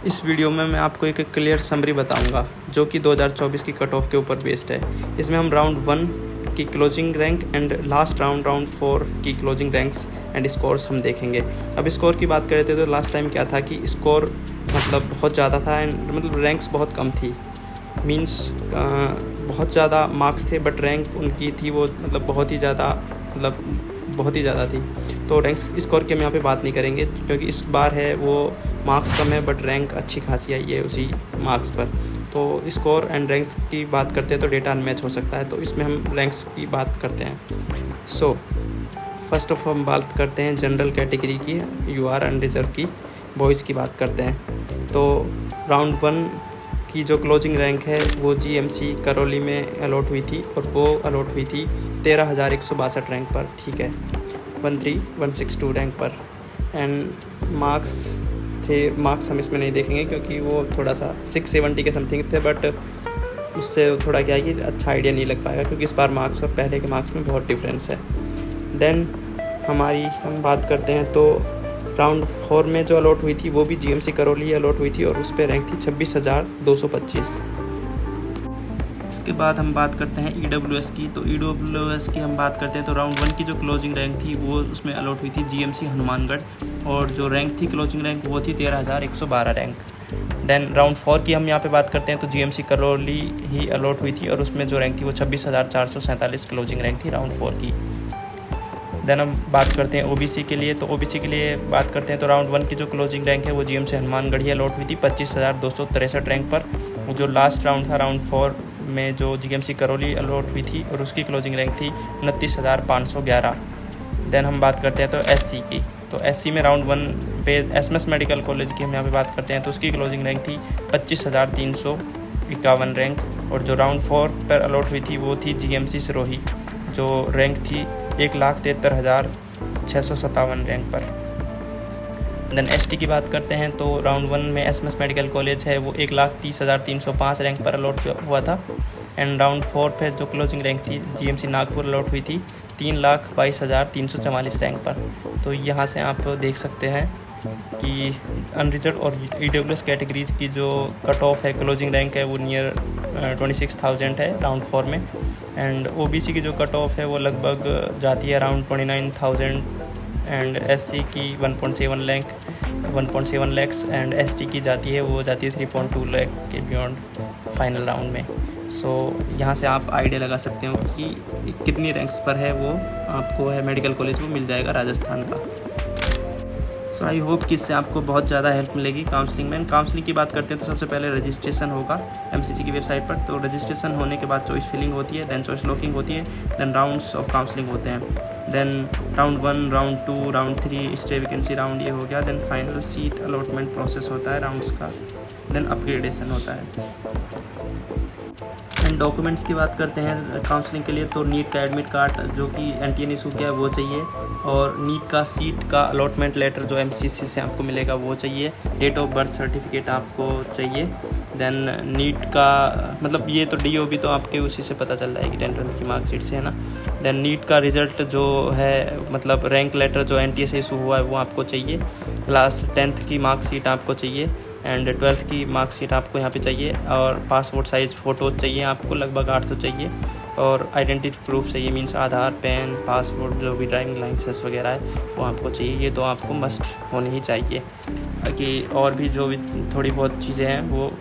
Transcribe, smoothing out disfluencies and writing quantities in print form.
इस वीडियो में मैं आपको एक क्लियर समरी बताऊंगा जो कि 2024 की कट ऑफ के ऊपर बेस्ड है। इसमें हम राउंड 1 की closing rank and last round 4 की क्लोजिंग रैंक्स एंड स्कोर्स हम देखेंगे। अब स्कोर की बात करें तो लास्ट टाइम क्या था कि स्कोर मतलब बहुत ज़्यादा था एंड मतलब रैंक्स बहुत कम थी। मींस बहुत ज़्यादा मार्क्स थे बट रैंक उनकी थी वो मतलब बहुत ही ज़्यादा थी। तो रैंक्स स्कोर की हम यहाँ पे बात नहीं करेंगे क्योंकि इस बार है वो मार्क्स कम है बट रैंक अच्छी खासी आई है उसी मार्क्स पर। तो स्कोर एंड रैंक्स की बात करते हैं तो डेटा अनमैच हो सकता है, तो इसमें हम रैंक्स की बात करते हैं। सो फर्स्ट ऑफ हम बात करते हैं जनरल कैटेगरी की, यूआर अनरिजर्व की, बॉयज़ की बात करते हैं। तो राउंड 1 की जो क्लोजिंग रैंक है वो जीएमसी करौली में अलॉट हुई थी और वो अलॉट हुई थी 13,162 रैंक पर, ठीक है, 13162 रैंक पर। एंड मार्क्स हम इसमें नहीं देखेंगे क्योंकि वो थोड़ा सा 670 के समथिंग थे, बट उससे थोड़ा क्या है कि अच्छा आइडिया नहीं लग पाएगा क्योंकि इस बार मार्क्स और पहले के मार्क्स में बहुत डिफरेंस है। देन हम बात करते हैं तो राउंड 4 में जो अलॉट हुई थी वो भी जीएमसी करौली अलॉट हुई थी और उस पर रैंक थी 26,225। इसके बाद हम बात करते हैं ईडब्ल्यूएस की। तो ईडब्ल्यूएस की हम बात करते हैं तो राउंड 1 की जो क्लोजिंग रैंक थी वो उसमें अलॉट हुई थी जीएमसी हनुमानगढ़ और जो रैंक थी क्लोजिंग रैंक वो थी 13,112 रैंक। देन राउंड 4 की हम यहाँ पे बात करते हैं तो जीएमसी करौली ही अलॉट हुई थी और उसमें जो रैंक थी वो 26,447 क्लोजिंग रैंक थी राउंड 4 की। देन हम बात करते हैं ओबीसी के लिए। तो ओबीसी के लिए बात करते हैं तो राउंड 1 की जो क्लोजिंग रैंक है वो जीएमसी हनुमानगढ़ ही अलॉट हुई थी 25,263 रैंक पर। जो लास्ट राउंड था राउंड 4 में जो जीएमसी करौली अलॉट हुई थी और उसकी क्लोजिंग रैंक थी 29,511। देन हम बात करते हैं तो एससी की। तो एससी में राउंड 1 पे एसएमएस मेडिकल कॉलेज की हम यहाँ पे बात करते हैं तो उसकी क्लोजिंग रैंक थी 25,351 रैंक और जो राउंड 4 पर अलॉट हुई थी वो थी जीएमसी सिरोही, जो रैंक थी 1,73,657 रैंक पर। देन एसटी की बात करते हैं तो राउंड 1 में एसएमएस मेडिकल कॉलेज है वो 1,30,305 रैंक पर अलॉट हुआ था एंड राउंड 4 पे जो क्लोजिंग रैंक थी जीएमसी नागपुर अलॉट हुई थी 3,22,344 रैंक पर। तो यहाँ से आप देख सकते हैं कि अनरिजर्व और ईडब्ल्यूएस कैटेगरीज की जो कट ऑफ है क्लोजिंग रैंक है वो नियर 26,000 है राउंड 4 में एंड ओबीसी की जो कट ऑफ है वो लगभग जाती है अराउंड 29,000 एंड एससी की 1.7 लैक्स एंड एसटी की जाती है 3.2 लाख के बियॉन्ड फाइनल राउंड में। सो यहाँ से आप आइडिया लगा सकते हो कि कितनी रैंक्स पर है वो आपको है मेडिकल कॉलेज वो मिल जाएगा राजस्थान का। सो आई होप कि इससे आपको बहुत ज़्यादा हेल्प मिलेगी काउंसलिंग में। काउंसलिंग की बात करते हैं तो सबसे पहले रजिस्ट्रेशन होगा एमसीसी की वेबसाइट पर। तो रजिस्ट्रेशन होने के बाद चॉइस फिलिंग होती है, देन चॉइस लॉकिंग होती है, देन राउंड्स ऑफ काउंसलिंग होते हैं। Then round 1, round 2, round 3 stay vacancy round ये हो गया। Then final seat allotment process होता है राउंड्स का, देन अपग्रेडेशन होता है। एंड डॉक्यूमेंट्स की बात करते हैं काउंसलिंग के लिए तो नीट का एडमिट कार्ड जो कि एनटीए ने इशू किया है वो चाहिए और नीट का सीट का अलॉटमेंट लेटर जो एमसीसी से आपको मिलेगा वो चाहिए, डेट ऑफ बर्थ सर्टिफिकेट आपको चाहिए। देन नीट का मतलब ये तो डीओबी तो आपके उसी से पता चल जाएगी 10th की मार्कशीट से, है ना। देन नीट का रिजल्ट जो है मतलब रैंक लेटर जो एनटीए से इशू हुआ है वो आपको चाहिए, क्लास 10th की मार्कशीट आपको चाहिए एंड 12th की मार्कशीट आपको यहाँ पे चाहिए और पासपोर्ट साइज़ फ़ोटोज़ चाहिए आपको लगभग 800 चाहिए और आइडेंटिटी प्रूफ चाहिए, मीन्स आधार, पैन, पासपोर्ट, जो भी ड्राइविंग लाइसेंस वगैरह है वो आपको चाहिए। ये तो आपको मस्ट होनी ही चाहिए कि और भी जो भी थोड़ी बहुत चीज़ें हैं वो